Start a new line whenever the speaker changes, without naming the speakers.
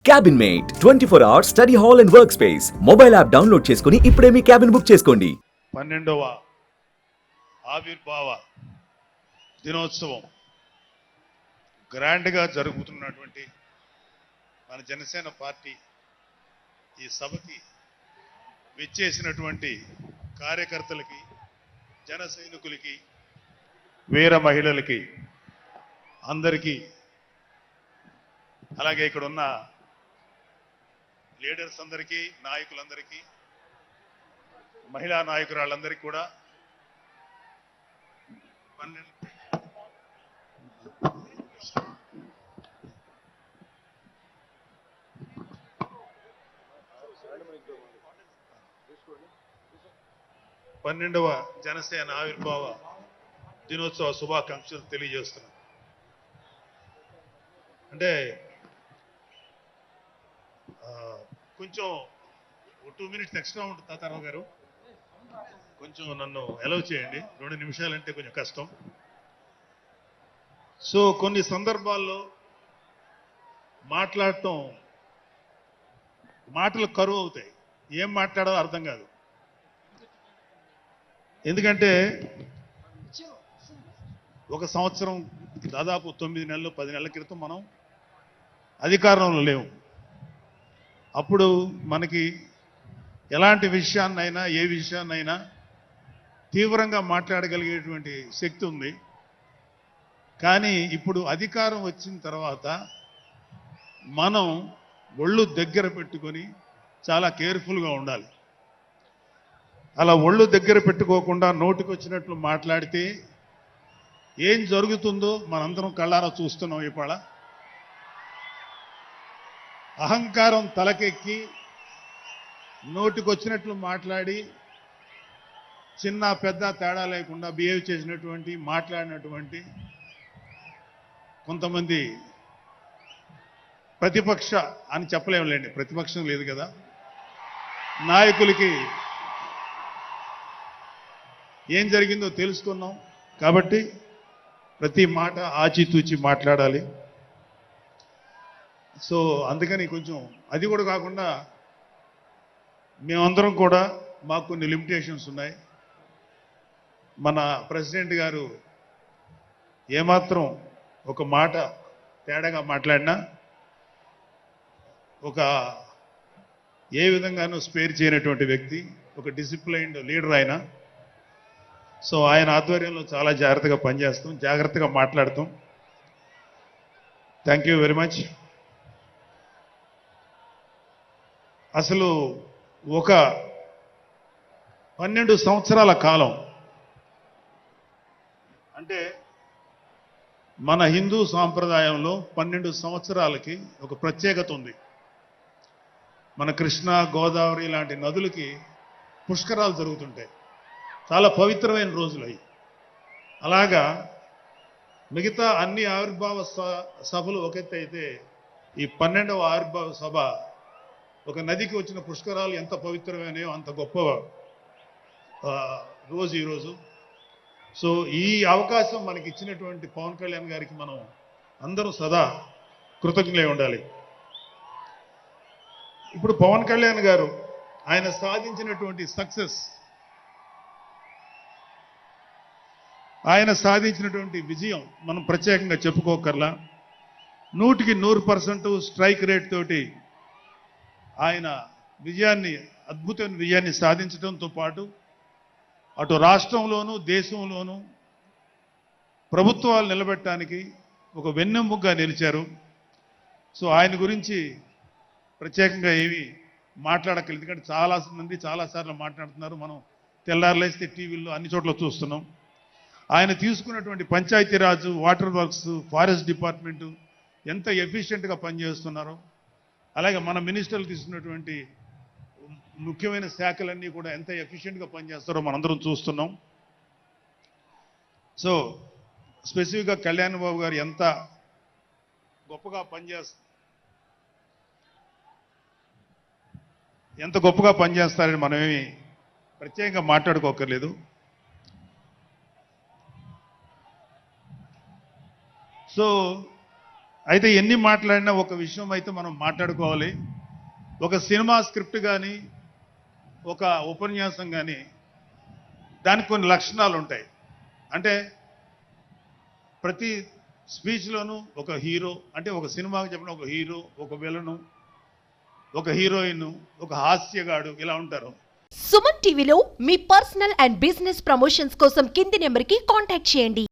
Cabin mate 24 hours study hall and work space mobile app download చేసుకుని ఇప్పుడే మీ cabin book చేసుకోండి.
12వ ఆవిర్భావ దినోత్సవం గ్రాండ్గా జరుగుతున్నటువంటి మన జనసేన పార్టీ ఈ సభకి విచ్చేసినటువంటి కార్యకర్తలకి, జన సైనికులకి, వీర మహిళలకి అందరికీ, అలాగే ఇక్కడ ఉన్న లీడర్స్ అందరికీ, నాయకులందరికీ, మహిళా నాయకురాళ్ళందరికీ కూడా 12వ జనసేన ఆవిర్భావ దినోత్సవ శుభాకాంక్షలు తెలియజేస్తున్నాను. అంటే కొంచెం 2 minutes ఎక్స్ట్రా ఉంటుంది తాతారావు గారు, కొంచెం నన్ను అలౌ చేయండి. 2 నిమిషాలంటే కొంచెం కష్టం. సో కొన్ని సందర్భాల్లో మాట్లాడటం, మాటలు కరువు అవుతాయి, ఏం మాట్లాడాలో అర్థం కాదు. ఎందుకంటే ఒక సంవత్సరం, దాదాపు 9 నెలలు 10 నెలల క్రితం మనం అధికారంలో లేవు. అప్పుడు మనకి ఎలాంటి విషయాన్నైనా, ఏ విషయాన్నైనా తీవ్రంగా మాట్లాడగలిగేటువంటి శక్తి ఉంది. కానీ ఇప్పుడు అధికారం వచ్చిన తర్వాత మనం ఒళ్ళు దగ్గర పెట్టుకొని చాలా కేర్ఫుల్గా ఉండాలి. అలా ఒళ్ళు దగ్గర పెట్టుకోకుండా నోటికి వచ్చినట్లు మాట్లాడితే ఏం జరుగుతుందో మనందరం కళ్ళారా చూస్తున్నాం. ఇవాళ అహంకారం తలకెక్కి నోటికొచ్చినట్లు మాట్లాడి, చిన్న పెద్ద తేడా లేకుండా బిహేవ్ చేసినటువంటి, మాట్లాడినటువంటి కొంతమంది ప్రతిపక్ష అని చెప్పలేములేండి, ప్రతిపక్షం లేదు కదా, నాయకులకి ఏం జరిగిందో తెలుసుకున్నాం. కాబట్టి ప్రతి మాట ఆచితూచి మాట్లాడాలి. సో అందుకని కొంచెం అది కూడా కాకుండా మేమందరం కూడా మాకు కొన్ని లిమిటేషన్స్ ఉన్నాయి. మన ప్రెసిడెంట్ గారు ఏమాత్రం ఒక మాట తేడాగా మాట్లాడినా ఒక ఏ విధంగానూ స్పేర్ చేయనటువంటి వ్యక్తి, ఒక డిసిప్లైన్డ్ లీడర్ ఆయన. సో ఆయన ఆధ్వర్యంలో చాలా జాగ్రత్తగా పనిచేస్తాం, జాగ్రత్తగా మాట్లాడతాం. Thank you very much. అసలు ఒక 12 సంవత్సరాల కాలం అంటే మన హిందూ సాంప్రదాయంలో 12 సంవత్సరాలకి ఒక ప్రత్యేకత ఉంది. మన కృష్ణ, గోదావరి లాంటి నదులకి పుష్కరాలు జరుగుతుంటాయి, చాలా పవిత్రమైన రోజులు అవి. అలాగా మిగతా అన్ని ఆవిర్భావ సభలు ఒక ఎత్తు అయితే, ఈ 12వ ఆవిర్భావ సభ ఒక నదికి వచ్చిన పుష్కరాలు ఎంత పవిత్రమైనయో అంత గొప్ప రోజు ఈరోజు. సో ఈ అవకాశం మనకి ఇచ్చినటువంటి పవన్ కళ్యాణ్ గారికి మనం అందరూ సదా కృతజ్ఞులై ఉండాలి. ఇప్పుడు పవన్ కళ్యాణ్ గారు ఆయన సాధించినటువంటి సక్సెస్, ఆయన సాధించినటువంటి విజయం మనం ప్రత్యేకంగా చెప్పుకోకర్లా. 100కి 100% స్ట్రైక్ రేట్ తోటి ఆయన విజయాన్ని, అద్భుతమైన విజయాన్ని సాధించడంతో పాటు అటు రాష్ట్రంలోనూ దేశంలోనూ ప్రభుత్వాలు నిలబెట్టడానికి ఒక వెన్నెముకగా నిలిచారు. సో ఆయన గురించి ప్రత్యేకంగా ఏమీ మాట్లాడక్కర్లేదు, ఎందుకంటే చాలా మంది చాలాసార్లు మాట్లాడుతున్నారు. మనం తెల్లారులేస్తే టీవీల్లో అన్ని చోట్ల చూస్తున్నాం. ఆయన తీసుకున్నటువంటి Panchayati Raj, water works, forest department ఎంత ఎఫిషియెంట్గా పనిచేస్తున్నారో, అలాగే మన మినిస్టర్లు తీసుకున్నటువంటి ముఖ్యమైన శాఖలన్నీ కూడా ఎంత ఎఫిషియెంట్గా పనిచేస్తారో మనందరం చూస్తున్నాం. సో స్పెసిఫిక్గా కళ్యాణ్ బాబు గారు ఎంత గొప్పగా పనిచేస్తారని మనమేమి ప్రత్యేకంగా మాట్లాడుకోకర్లేదు. సో అయితే ఎన్ని మాట్లాడినా ఒక విషయం అయితే మనం మాట్లాడుకోవాలి. ఒక సినిమా స్క్రిప్ట్ కానీ ఒక ఉపన్యాసం కానీ దానికి కొన్ని లక్షణాలు ఉంటాయి. అంటే ప్రతి స్పీచ్లోనూ ఒక హీరో, అంటే ఒక సినిమాకి చెప్పిన ఒక హీరో, ఒక విలను, ఒక హీరోయిన్, ఒక హాస్యగాడు, ఇలా ఉంటారు.
సుమన్ టీవీలో మీ పర్సనల్ అండ్ బిజినెస్ ప్రమోషన్స్ కోసం కింది నెంబర్కి కాంటాక్ట్ చేయండి.